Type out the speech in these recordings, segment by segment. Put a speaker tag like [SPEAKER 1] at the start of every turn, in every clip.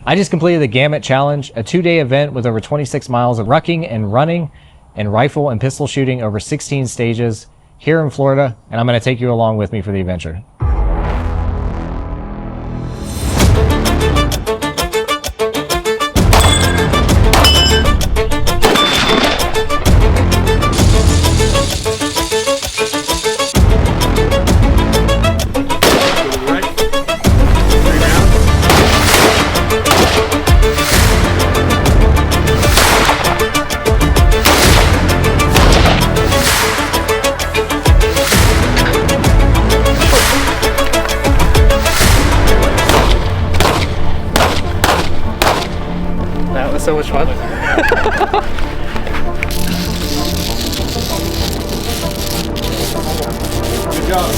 [SPEAKER 1] I just completed the Gamut Challenge, a 2-day event with over 26 miles of rucking and running and rifle and pistol shooting over 16 stages here in Florida, and I'm going to take you along with me for the adventure.
[SPEAKER 2] That was so much fun.
[SPEAKER 3] Good job.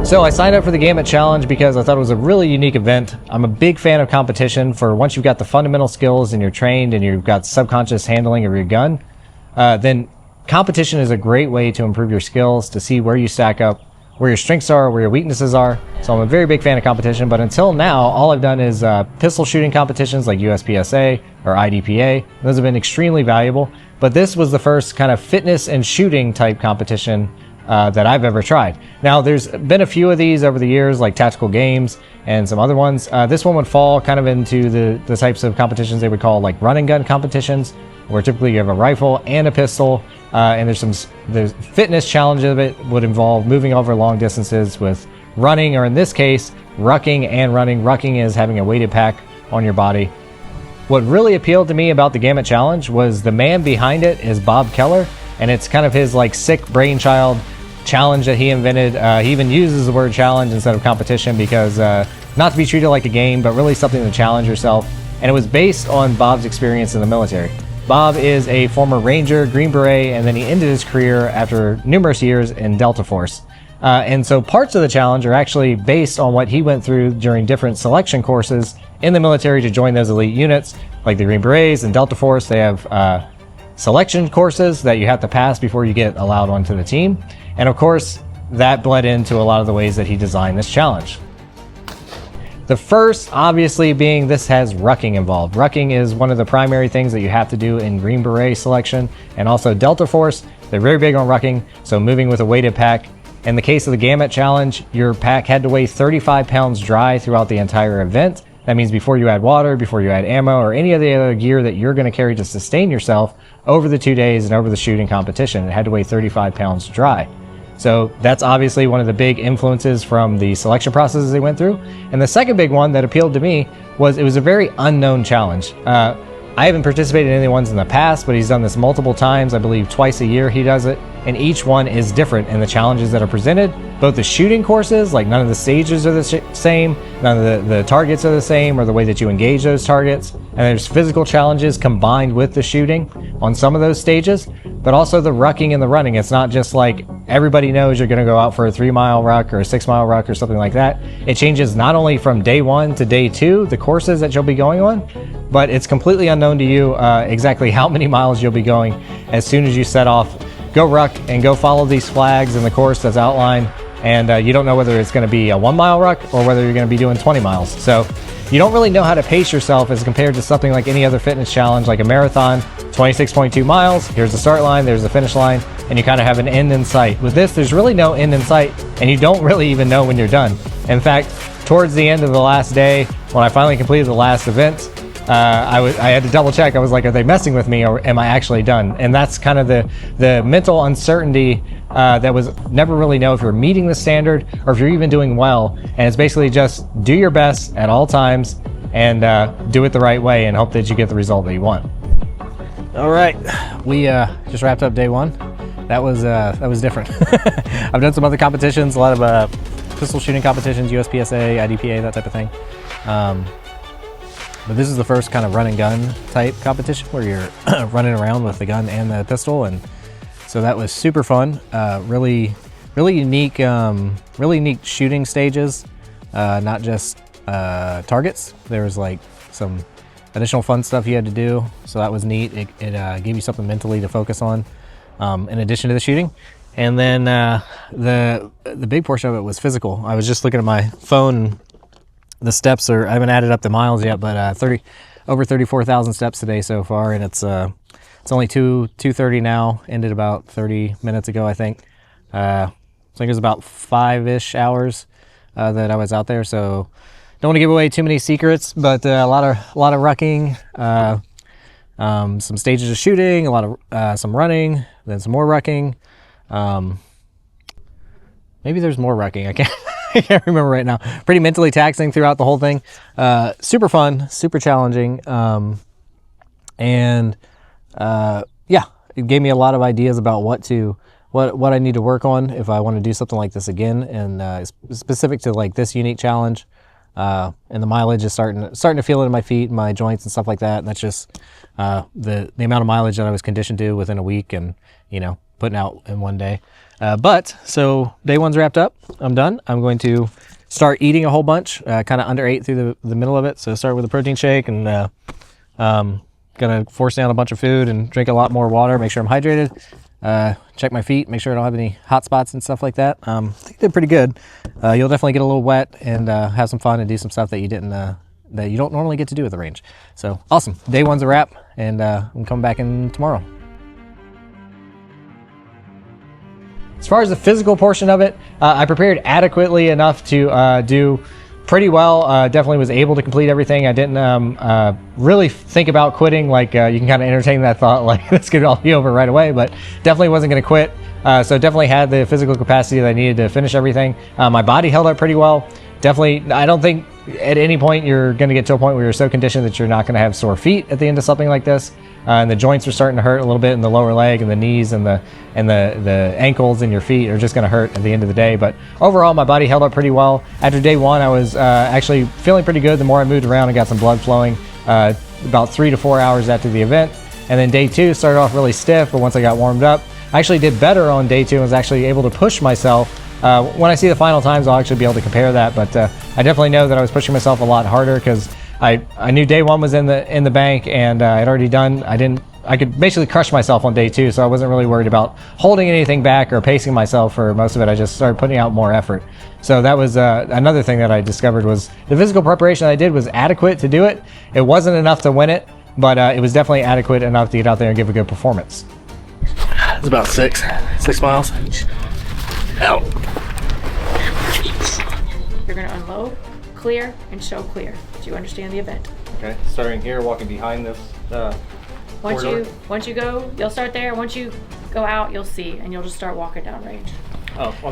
[SPEAKER 1] So I signed up for the Gamut Challenge because I thought it was a really unique event. I'm a big fan of competition. For once you've got the fundamental skills and you're trained and you've got subconscious handling of your gun, then competition is a great way to improve your skills, to see where you stack up, where your strengths are, where your weaknesses are. So I'm a very big fan of competition, but until now, all I've done is pistol shooting competitions like USPSA or IDPA. Those have been extremely valuable, but this was the first kind of fitness and shooting type competition that I've ever tried. Now, there's been a few of these over the years, like tactical games and some other ones. This one would fall kind of into the types of competitions they would call like run and gun competitions, where typically you have a rifle and a pistol, and the fitness challenge of it would involve moving over long distances with running, or in this case, rucking and running. Rucking is having a weighted pack on your body. What really appealed to me about the Gamut Challenge was the man behind it is Bob Keller, and it's kind of his like sick brainchild challenge that he invented. He even uses the word challenge instead of competition because not to be treated like a game, but really something to challenge yourself. And it was based on Bob's experience in the military. Bob is a former Ranger, Green Beret, and then he ended his career after numerous years in Delta Force. And so parts of the challenge are actually based on what he went through during different selection courses in the military to join those elite units, like the Green Berets and Delta Force. They have selection courses that you have to pass before you get allowed onto the team. And of course, that bled into a lot of the ways that he designed this challenge. The first, obviously, being this has rucking involved. Rucking is one of the primary things that you have to do in Green Beret selection, and also Delta Force. They're very big on rucking, so moving with a weighted pack. In the case of the Gamut Challenge, your pack had to weigh 35 pounds dry throughout the entire event. That means before you add water, before you add ammo, or any of the other gear that you're going to carry to sustain yourself over the 2 days and over the shooting competition. It had to weigh 35 pounds dry. So that's obviously one of the big influences from the selection processes they went through. And the second big one that appealed to me was it was a very unknown challenge. I haven't participated in any ones in the past, but he's done this multiple times. I believe twice a year he does it. And each one is different in the challenges that are presented. Both the shooting courses, like none of the stages are the same, none of the targets are the same, or the way that you engage those targets. And there's physical challenges combined with the shooting on some of those stages, but also the rucking and the running. It's not just like everybody knows you're gonna go out for a 3-mile ruck or a 6-mile ruck or something like that. It changes not only from day 1 to day 2, the courses that you'll be going on, but it's completely unknown to you exactly how many miles you'll be going as soon as you set off. Go ruck and go follow these flags in the course that's outlined, and you don't know whether it's going to be a 1-mile ruck or whether you're going to be doing 20 miles. So you don't really know how to pace yourself as compared to something like any other fitness challenge, like a marathon, 26.2 miles, here's the start line, there's the finish line, and you kind of have an end in sight. With this, there's really no end in sight, and you don't really even know when you're done. In fact, towards the end of the last day, when I finally completed the last event, I had to double check. I was like, are they messing with me, or am I actually done? And that's kind of the mental uncertainty that was never really know if you're meeting the standard or if you're even doing well. And it's basically just do your best at all times and do it the right way and hope that you get the result that you want. All right, we just wrapped up day one. That was different. I've done some other competitions, a lot of pistol shooting competitions, USPSA, IDPA, that type of thing. But this is the first kind of run and gun type competition where you're running around with the gun and the pistol, and so that was super fun. Really unique shooting stages, not just targets. There was like some additional fun stuff you had to do, so that was neat. It gave you something mentally to focus on in addition to the shooting. And then the big portion of it was physical. I was just looking at my phone. The steps are, I haven't added up the miles yet, but over 34,000 steps today so far, and it's only 2:30 now. Ended about 30 minutes ago, I think. I think it was about 5-ish hours that I was out there. So don't want to give away too many secrets, but a lot of rucking, some stages of shooting, a lot of some running, then some more rucking. Maybe there's more rucking. I can't remember right now. Pretty mentally taxing throughout the whole thing. Super fun, super challenging, and yeah, it gave me a lot of ideas about what I need to work on if I want to do something like this again, and specific to like this unique challenge. And the mileage is starting to feel it in my feet and my joints and stuff like that. And that's just the amount of mileage that I was conditioned to within a week, and putting out in one day. But so day one's wrapped up. I'm done. I'm going to start eating a whole bunch. Kind of underate through the middle of it. So start with a protein shake, and gonna force down a bunch of food and drink a lot more water. Make sure I'm hydrated. Check my feet, make sure I don't have any hot spots and stuff like that. I think I did pretty good. You'll definitely get a little wet and have some fun and do some stuff that you don't normally get to do at the range. So awesome. Day one's a wrap, and I'm coming back in tomorrow. As far as the physical portion of it, I prepared adequately enough to do pretty well. Definitely was able to complete everything. I didn't really think about quitting. Like you can kind of entertain that thought, like this could all be over right away, but definitely wasn't going to quit. So definitely had the physical capacity that I needed to finish everything. My body held up pretty well. Definitely, I don't think at any point you're going to get to a point where you're so conditioned that you're not going to have sore feet at the end of something like this. And the joints are starting to hurt a little bit in the lower leg and the knees and the ankles and your feet are just going to hurt at the end of the day. But overall, my body held up pretty well. After day one, I was actually feeling pretty good. The more I moved around, I got some blood flowing about 3 to 4 hours after the event. And then day two started off really stiff, but once I got warmed up, I actually did better on day two and was actually able to push myself. When I see the final times, I'll actually be able to compare that. But I definitely know that I was pushing myself a lot harder because I knew day one was in the bank, and I'd already done. I could basically crush myself on day two, so I wasn't really worried about holding anything back or pacing myself for most of it. I just started putting out more effort. So that was another thing that I discovered was the physical preparation I did was adequate to do it. It wasn't enough to win it, but it was definitely adequate enough to get out there and give a good performance. It's about 6 miles. Ow.
[SPEAKER 2] You're going to unload, clear, and show clear. Do you understand the event?
[SPEAKER 1] Okay, starting here, walking behind this
[SPEAKER 2] Once you go, you'll start there. Once you go out, you'll see, and you'll just start walking down range.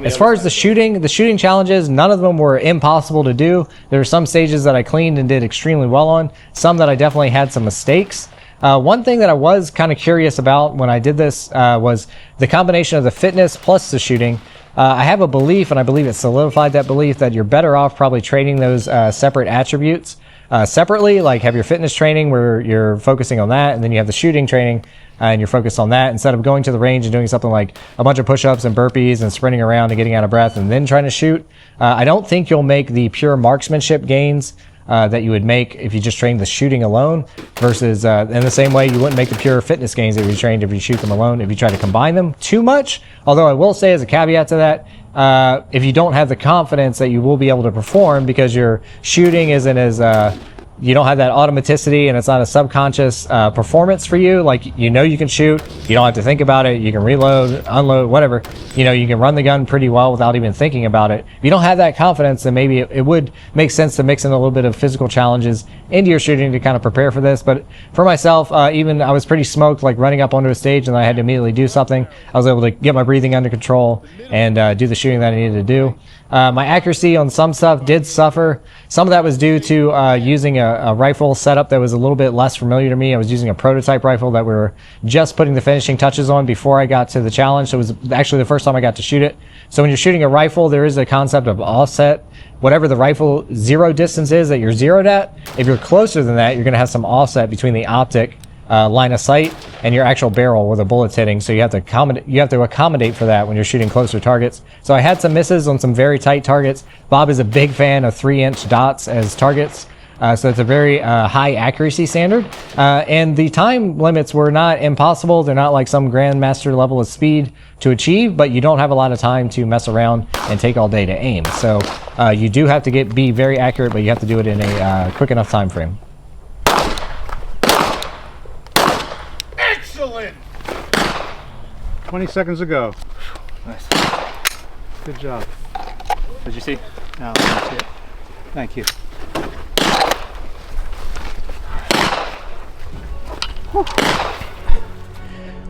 [SPEAKER 1] As far as the shooting challenges, none of them were impossible to do. There were some stages that I cleaned and did extremely well on, some that I definitely had some mistakes. One thing that I was kind of curious about when I did this was the combination of the fitness plus the shooting. I have a belief, and I believe it solidified that belief, that you're better off probably training those separate attributes separately, like have your fitness training where you're focusing on that, and then you have the shooting training and you're focused on that, instead of going to the range and doing something like a bunch of push-ups and burpees and sprinting around and getting out of breath and then trying to shoot. I don't think you'll make the pure marksmanship gains that you would make if you just trained the shooting alone, versus in the same way you wouldn't make the pure fitness gains that you trained if you shoot them alone, if you try to combine them too much. Although I will say, as a caveat to that, if you don't have the confidence that you will be able to perform because your shooting isn't as you don't have that automaticity and it's not a subconscious performance for you, like you can shoot, you don't have to think about it, you can reload, unload, whatever, you can run the gun pretty well without even thinking about it. If you don't have that confidence, then maybe it would make sense to mix in a little bit of physical challenges into your shooting to kind of prepare for this. But for myself, even I was pretty smoked, like running up onto a stage and I had to immediately do something. I was able to get my breathing under control and do the shooting that I needed to do. My accuracy on some stuff did suffer. Some of that was due to using a rifle setup that was a little bit less familiar to me. I was using a prototype rifle that we were just putting the finishing touches on before I got to the challenge. So it was actually the first time I got to shoot it. So when you're shooting a rifle, there is a concept of offset. Whatever the rifle zero distance is that you're zeroed at, if you're closer than that, you're going to have some offset between the optic line of sight and your actual barrel where the bullet's hitting. So you have to accommodate for that when you're shooting closer targets. So I had some misses on some very tight targets. Bob is a big fan of 3-inch dots as targets. So it's a very high accuracy standard. And the time limits were not impossible. They're not like some grandmaster level of speed to achieve, but you don't have a lot of time to mess around and take all day to aim. So you do have to be very accurate, but you have to do it in a quick enough time frame.
[SPEAKER 3] Excellent! 20 seconds ago.
[SPEAKER 4] Nice.
[SPEAKER 3] Good job.
[SPEAKER 4] Did you see?
[SPEAKER 3] No, that's it. Thank you.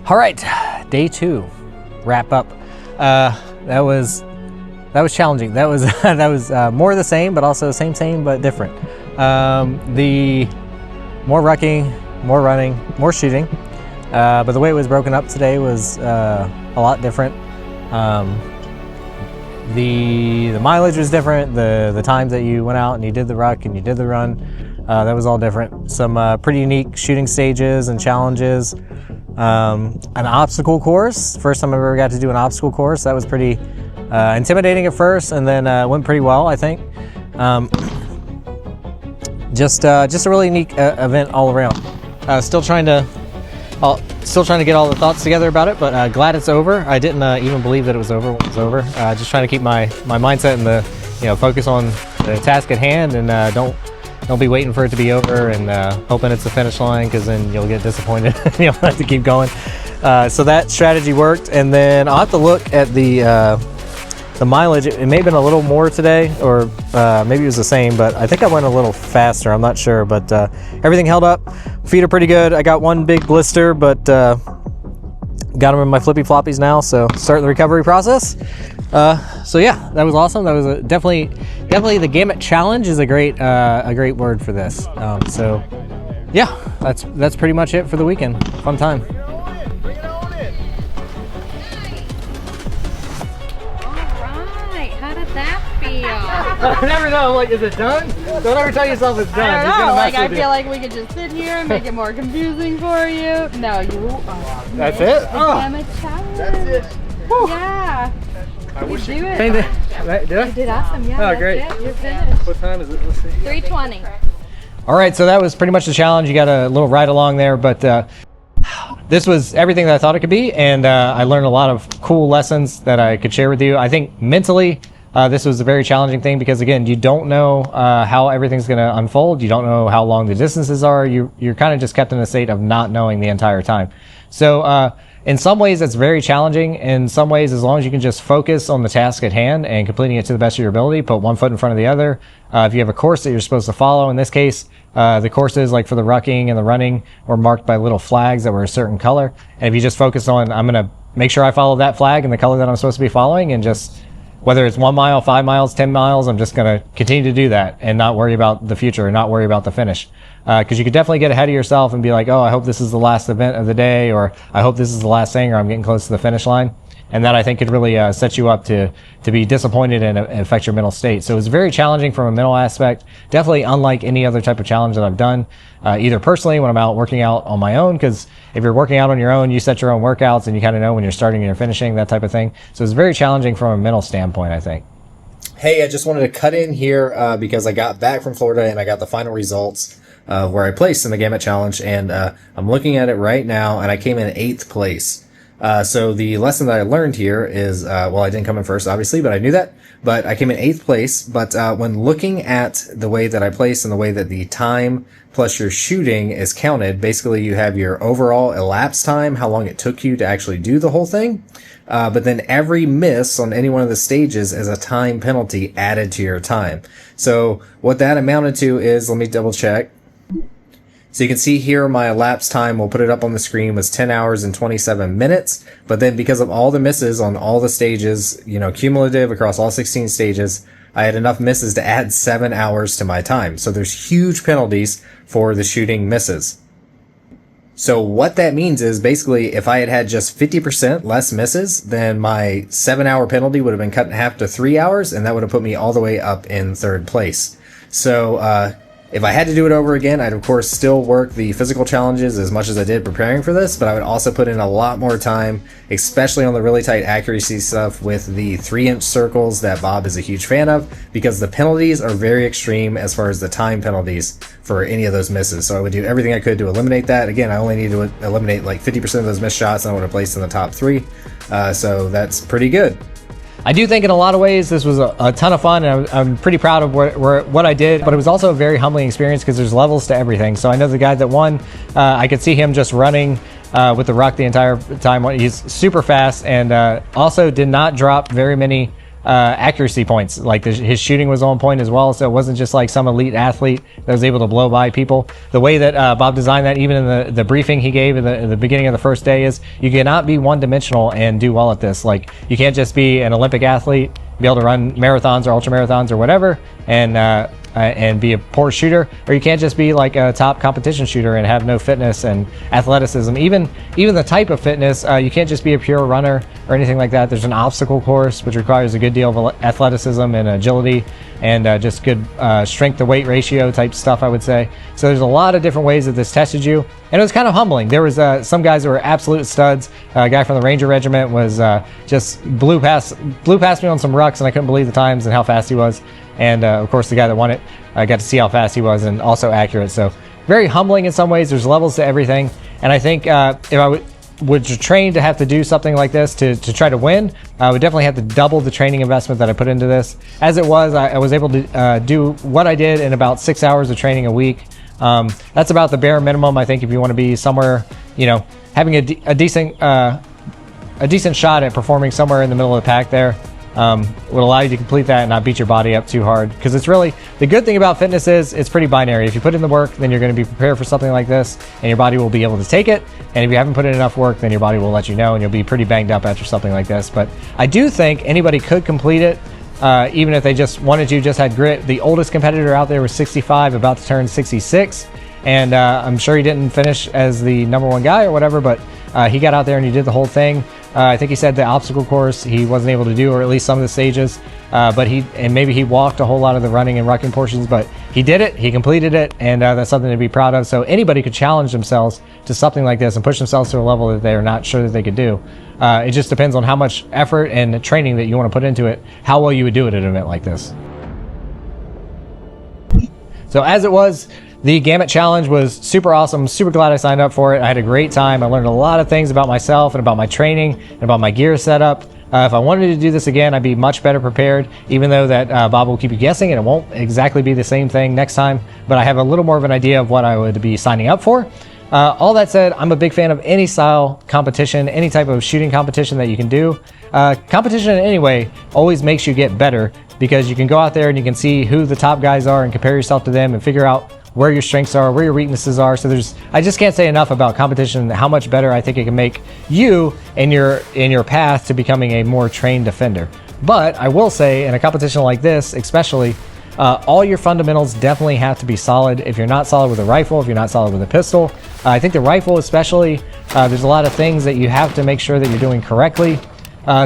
[SPEAKER 1] All right, day 2, wrap up. That was challenging. That was more of the same, but also same but different. The more rucking, more running, more shooting. But the way it was broken up today was a lot different. The mileage was different. The times that you went out and you did the ruck and you did the run, that was all different. Some pretty unique shooting stages and challenges. An obstacle course. First time I ever got to do an obstacle course. That was pretty intimidating at first, and then went pretty well, I think. Just a really unique event all around. Still trying to get all the thoughts together about it, but glad it's over. I didn't even believe that it was over when it was over. Just trying to keep my mindset and the focus on the task at hand, and don't be waiting for it to be over and hoping it's the finish line, because then you'll get disappointed. You'll have to keep going. So that strategy worked, and then I'll have to look at the mileage. It may have been a little more today, or maybe it was the same, but I think I went a little faster. I'm not sure, but everything held up. Feet are pretty good. I got one big blister, but got them in my flippy floppies now, so starting the recovery process. So yeah, that was awesome. That was definitely the Gamut challenge is a great word for this. So yeah, that's pretty much it for the weekend. Fun time.
[SPEAKER 3] Bring it on in.
[SPEAKER 2] Alright, how did that feel?
[SPEAKER 1] I never know. I'm like, is it done? Don't ever tell yourself it's done.
[SPEAKER 5] I don't know, like I feel like we could just sit here and make it more confusing for you. No, you
[SPEAKER 1] That's it? Oh,
[SPEAKER 5] Gamut challenge.
[SPEAKER 3] That's it.
[SPEAKER 5] Yeah.
[SPEAKER 3] I wish
[SPEAKER 5] Do
[SPEAKER 3] you
[SPEAKER 5] it.
[SPEAKER 1] did I?
[SPEAKER 5] You did awesome, yeah.
[SPEAKER 1] Oh,
[SPEAKER 5] that's
[SPEAKER 1] great.
[SPEAKER 5] It. You're finished.
[SPEAKER 1] What time is it? Let's see.
[SPEAKER 5] 3:20.
[SPEAKER 1] All right, so that was pretty much the challenge. You got a little ride along there, but this was everything that I thought it could be, and I learned a lot of cool lessons that I could share with you. I think mentally, this was a very challenging thing because, again, you don't know how everything's going to unfold. You don't know how long the distances are. You're kind of just kept in a state of not knowing the entire time. So in some ways, it's very challenging. In some ways, as long as you can just focus on the task at hand and completing it to the best of your ability, put one foot in front of the other. If you have a course that you're supposed to follow, in this case, the courses like for the rucking and the running were marked by little flags that were a certain color. And if you just focus on, I'm going to make sure I follow that flag and the color that I'm supposed to be following, and just, whether it's 1 mile, 5 miles, 10 miles, I'm just going to continue to do that and not worry about the future and not worry about the finish. Because you could definitely get ahead of yourself and be like, oh, I hope this is the last event of the day, or I hope this is the last thing, or I'm getting close to the finish line. And that, I think, could really set you up to be disappointed and affect your mental state. So it was very challenging from a mental aspect. Definitely unlike any other type of challenge that I've done, either personally when I'm out working out on my own, because if you're working out on your own, you set your own workouts and you kind of know when you're starting and you're finishing, that type of thing. So it's very challenging from a mental standpoint, I think.
[SPEAKER 6] Hey, I just wanted to cut in here because I got back from Florida and I got the final results where I placed in the Gamut Challenge, and I'm looking at it right now, and I came in 8th place. So the lesson that I learned here is, well, I didn't come in first, obviously, but I knew that. But I came in 8th place. But when looking at the way that I placed and the way that the time plus your shooting is counted, basically you have your overall elapsed time, how long it took you to actually do the whole thing. But then every miss on any one of the stages is a time penalty added to your time. So what that amounted to is, let me double check. So you can see here my elapsed time, we'll put it up on the screen, was 10 hours and 27 minutes. But then because of all the misses on all the stages, you know, cumulative across all 16 stages, I had enough misses to add 7 hours to my time. So there's huge penalties for the shooting misses. So what that means is basically if I had had just 50% less misses, then my 7-hour penalty would have been cut in half to 3 hours, and that would have put me all the way up in 3rd place. So, if I had to do it over again, I'd of course still work the physical challenges as much as I did preparing for this, but I would also put in a lot more time, especially on the really tight accuracy stuff with the 3-inch circles that Bob is a huge fan of, because the penalties are very extreme as far as the time penalties for any of those misses. So I would do everything I could to eliminate that. Again, I only need to eliminate like 50% of those missed shots, and I would have placed in the top 3. So that's pretty good.
[SPEAKER 1] I do think in a lot of ways this was a ton of fun, and I'm pretty proud of what I did, but it was also a very humbling experience because there's levels to everything. So I know the guy that won, I could see him just running with the ruck the entire time. He's super fast, and also did not drop very many accuracy points. Like his shooting was on point as well, so it wasn't just like some elite athlete that was able to blow by people. The way that Bob designed that, even in the briefing he gave in the beginning of the first day, is you cannot be one-dimensional and do well at this. Like, you can't just be an Olympic athlete, be able to run marathons or ultra marathons or whatever, and be a poor shooter, or you can't just be like a top competition shooter and have no fitness and athleticism. Even the type of fitness, you can't just be a pure runner or anything like that. There's an obstacle course which requires a good deal of athleticism and agility and just good strength to weight ratio type stuff, I would say. So there's a lot of different ways that this tested you, and it was kind of humbling. There was some guys that were absolute studs. A guy from the Ranger Regiment was just blew past me on some rucks, and I couldn't believe the times and how fast he was. And of course, the guy that won it, I got to see how fast he was and also accurate. So very humbling in some ways. There's levels to everything. And I think if I would train to have to do something like this to try to win, I would definitely have to double the training investment that I put into this. As it was, I was able to do what I did in about 6 hours of training a week. That's about the bare minimum, I think, if you want to be somewhere, you know, having a decent shot at performing somewhere in the middle of the pack there. Would allow you to complete that and not beat your body up too hard, because it's really, the good thing about fitness is it's pretty binary. If you put in the work, then you're going to be prepared for something like this, and your body will be able to take it. And if you haven't put in enough work, then your body will let you know, and you'll be pretty banged up after something like this. But I do think anybody could complete it, even if they just wanted to, just had grit. The oldest competitor out there was 65, about to turn 66, and I'm sure he didn't finish as the #1 guy or whatever, but he got out there and he did the whole thing. I think he said the obstacle course he wasn't able to do, or at least some of the stages, but maybe he walked a whole lot of the running and rucking portions, but he did it, he completed it, and that's something to be proud of. So anybody could challenge themselves to something like this and push themselves to a level that they're not sure that they could do. It just depends on how much effort and training that you want to put into it, how well you would do it at an event like this. So as it was, the Gamut Challenge was super awesome. Super glad I signed up for it. I had a great time. I learned a lot of things about myself and about my training and about my gear setup. If I wanted to do this again, I'd be much better prepared, even though that Bob will keep you guessing and it won't exactly be the same thing next time, but I have a little more of an idea of what I would be signing up for. All that said, I'm a big fan of any style competition, any type of shooting competition that you can do. Competition in any way always makes you get better, because you can go out there and you can see who the top guys are and compare yourself to them and figure out where your strengths are, where your weaknesses are. So I just can't say enough about competition and how much better I think it can make you in your path to becoming a more trained defender. But I will say, in a competition like this especially, all your fundamentals definitely have to be solid. If you're not solid with a rifle, if you're not solid with a pistol, I think the rifle especially, there's a lot of things that you have to make sure that you're doing correctly.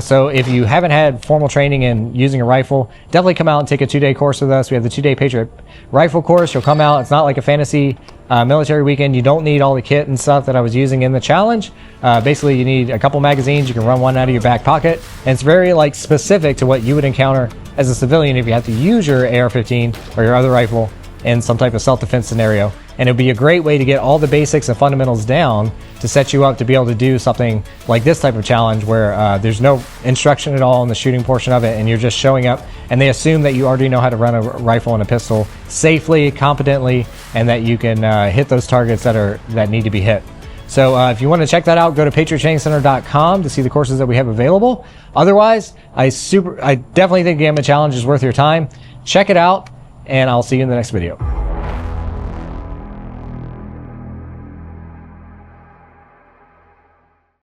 [SPEAKER 1] So if you haven't had formal training in using a rifle, definitely come out and take a 2-day course with us. We have the 2-day Patriot rifle course. You'll come out. It's not like a fantasy military weekend. You don't need all the kit and stuff that I was using in the challenge. Basically, you need a couple magazines. You can run one out of your back pocket. And it's very like specific to what you would encounter as a civilian if you have to use your AR-15 or your other rifle in some type of self-defense scenario. And it'd be a great way to get all the basics and fundamentals down to set you up to be able to do something like this type of challenge, where there's no instruction at all in the shooting portion of it, and you're just showing up and they assume that you already know how to run a rifle and a pistol safely, competently, and that you can hit those targets that need to be hit. So if you want to check that out, go to patriottrainingcenter.com to see the courses that we have available. Otherwise, I definitely think the Gamut Challenge is worth your time. Check it out, and I'll see you in the next video.